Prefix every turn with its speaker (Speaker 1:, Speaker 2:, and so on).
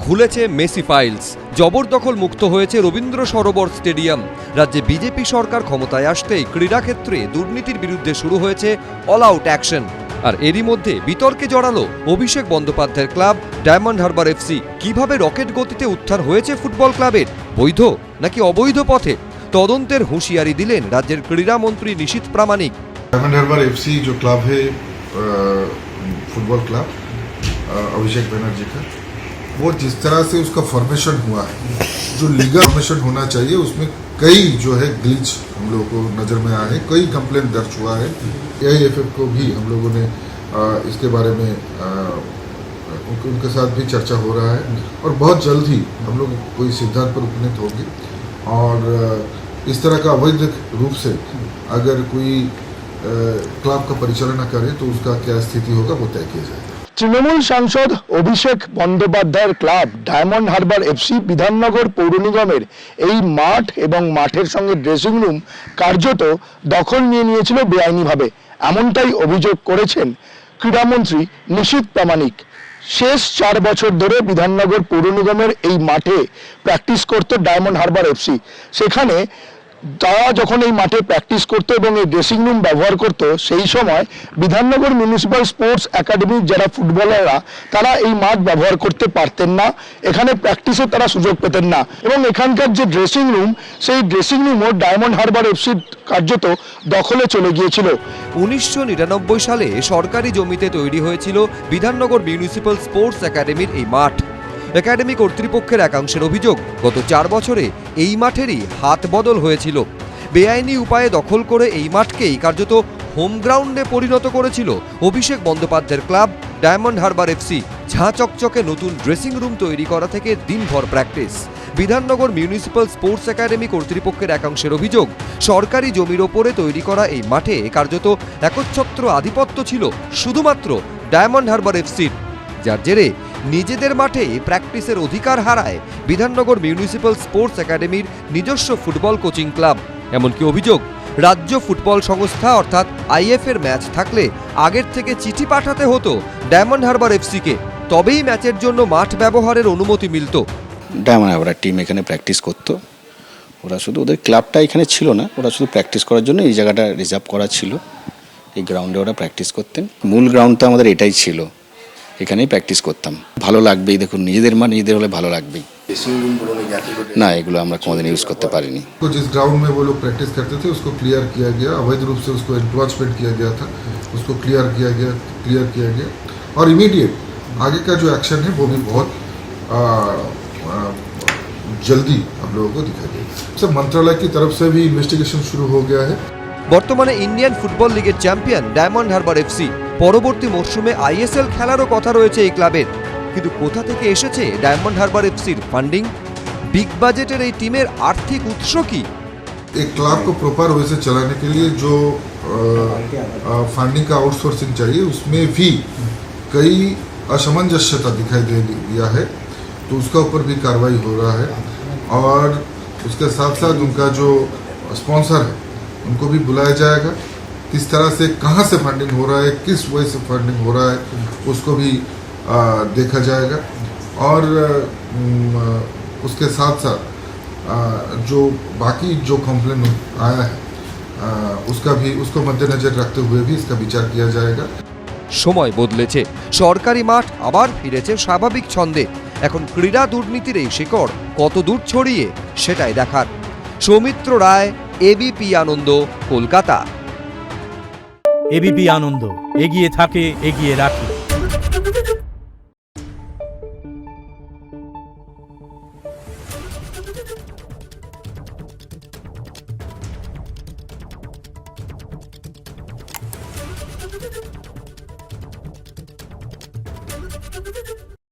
Speaker 1: খুলেছে Messi files, জবরদখল মুক্ত হয়েছে রবীন্দ্র সরোবর স্টেডিয়াম। রাজ্যে বিজেপি সরকার ক্ষমতায় আসতেই ক্রীড়াক্ষেত্রে দুর্নীতির বিরুদ্ধে শুরু হয়েছে অল আউট অ্যাকশন। আর এরই মধ্যে বিতর্কে জড়ালো অভিষেক বন্দ্যোপাধ্যায়ের ক্লাব ডায়মন্ড হারবার এফসি। কিভাবে রকেট গতিতে উত্থান হয়েছে ফুটবল ক্লাবের, বৈধ নাকি অবৈধ পথে, তদন্তের হুঁশিয়ারি দিলেন রাজ্যের ক্রীড়ামন্ত্রী নিশীথ প্রামাণিক।
Speaker 2: डायमंड हार्बर एफसी जो क्लब है फुटबॉल क्लब अभिषेक बनर्जी का, वो जिस तरह से उसका फॉर्मेशन हुआ है, जो लीगल फॉर्मेशन होना चाहिए, उसमें कई जो है ग्लिच हम लोगों को नज़र में आए हैं। कई कंप्लेंट दर्ज हुआ है। एआईएफएफ को भी हम लोगों ने इसके बारे में उनके साथ भी चर्चा हो रहा है और बहुत जल्द ही हम लोग कोई सिद्धांत पर उपनीत होंगे। और इस तरह का अवैध रूप से अगर कोई क्लब का परिचालना करे तो उसका क्या स्थिति होगा वो तय किया जाएगा।
Speaker 3: তৃণমূল সাংসদ অভিষেক বন্দ্যোপাধ্যায়ের club diamond Harbour FC Bidhannagar পৌর নিগমের এই মাঠ এবং মাঠের সঙ্গে ড্রেসিং রুম কার্যত দখল নিয়ে নিয়েছিল বেআইনিভাবে, এমনটাই অভিযোগ করেছেন ক্রীড়ামন্ত্রী নিশীথ প্রামাণিক। শেষ 4 বছর ধরে বিধাননগর পৌর নিগমের এই মাঠে প্র্যাকটিস করত ডায়মন্ড হারবার এফসি। সেখানে তারা যখন এই মাঠে প্র্যাকটিস করতো এবং এই ড্রেসিং রুম ব্যবহার করত, সেই সময় বিধাননগর মিউনিসিপ্যাল স্পোর্টস একাডেমির যারা ফুটবলাররা তারা এই মাঠ ব্যবহার করতে পারতেন না, এখানে প্র্যাকটিসের তারা সুযোগ পেতেন না। এবং এখানকার যে ড্রেসিং রুম, সেই ড্রেসিং রুমও ডায়মন্ড হারবার এফসির কার্যত দখলে চলে গিয়েছিল।
Speaker 1: 1999 সালে সরকারি জমিতে তৈরি হয়েছিল বিধাননগর মিউনিসিপ্যাল স্পোর্টস একাডেমির এই মাঠ। একাডেমি কর্তৃপক্ষের একাংশের অভিযোগ, গত 4 বছরে এই মাঠেরই হাত বদল হয়েছিল। বেআইনি উপায়ে দখল করে এই মাঠকেই কার্যত হোম গ্রাউন্ডে পরিণত করেছিল অভিষেক বন্দ্যোপাধ্যায়ের ক্লাব ডায়মন্ড হারবার এফসি। ঝাঁ চকচকে নতুন ড্রেসিং রুম তৈরি করা থেকে দিনভর practice. Bidhannagar municipal sports academy কর্তৃপক্ষের একাংশের অভিযোগ, সরকারি জমির ওপরে তৈরি করা এই মাঠে কার্যত একচ্ছত্র আধিপত্য ছিল শুধুমাত্র ডায়মন্ড হারবার এফসির, যার জেরে নিজেদের মাঠে প্র্যাকটিসের অধিকার হারায় বিধাননগর মিউনিসিপ্যাল স্পোর্টস একাডেমির নিজস্ব ফুটবল কোচিং ক্লাব। এমনকি অভিযোগ, রাজ্য ফুটবল সংস্থা অর্থাৎ আইএফ এর ম্যাচ থাকলে আগের থেকে চিঠি পাঠাতে হতো ডায়মন্ড হারবার এফসিকে, তবেই ম্যাচের জন্য মাঠ ব্যবহারের অনুমতি মিলত।
Speaker 4: ডায়মন্ড হারবার টিম এখানে প্র্যাকটিস করতো। ওরা শুধু, ওদের ক্লাবটা এখানে ছিল না, ওরা শুধু প্র্যাকটিস করার জন্য এই জায়গাটা রিজার্ভ করা ছিল। এই গ্রাউন্ডে ওরা প্র্যাকটিস করতেন। মূল গ্রাউন্ডটা আমাদের এটাই ছিল, এখানেই প্র্যাকটিস করতাম। ভালো লাগবেই, দেখুন নিজেদের মাঠ নিজেদের হলে ভালো লাগবেই। না, এগুলো আমরা কোনোদিন ইউজ করতে পারিনি।
Speaker 2: तो जिस ग्राउंड में वो लोग प्रैक्टिस करते थे उसको क्लियर किया गया, अवैध रूप से उसको एनक्रोचमेंट किया गया था, उसको क्लियर किया गया और इमीडिएट आगे का जो एक्शन है वो भी बहुत जल्दी हम लोगों को दिखाई देगा। सब मंत्रालय की तरफ से भी इन्वेस्टिगेशन शुरू हो गया है।
Speaker 1: বর্তমানে ইন্ডিয়ান ফুটবল লিগের চ্যাম্পিয়ন ডায়মন্ড হারবার এফসি। পরবর্তী মরশুমে আইএসএল খেলারও কথা রয়েছে এই ক্লাবের। কিন্তু কোথা থেকে এসেছে ডায়মন্ড হারবার এফসির ফান্ডিং? বিগ বাজেটের এই টিমের আর্থিক উৎস কি?
Speaker 2: एक क्लब को प्रॉपर वे से चलाने के लिए जो फंडिंग का आउटसोर्सिंग चाहिए, उसमें भी कई असमंजस्यता दिखाई दे दिया है, तो उसका ऊपर भी कार्रवाई हो रहा है। और उसके साथ साथ उनका जो स्पॉन्सर है उनको भी बुलाया जाएगा। किस तरह से, कहाँ से फंडिंग हो रहा है, किस वजह से फंडिंग हो रहा है, उसको भी देखा जाएगा। और उसके साथ साथ जो बाकी जो कंप्लेन आया है उसको मद्देनजर रखते हुए भी इसका विचार किया जाएगा।
Speaker 1: সময় বদলেছে, সরকারি মাঠ আবার ফিরেছে স্বাভাবিক ছন্দে। এখন ক্রীড়া দুর্নীতির এই শিকড় কত দূর ছড়িয়ে সেটাই দেখার। সৌমিত্র রায়, এবিপি আনন্দ, কলকাতা।
Speaker 5: এবিপি আনন্দ, এগিয়ে থাকে, এগিয়ে রাখে।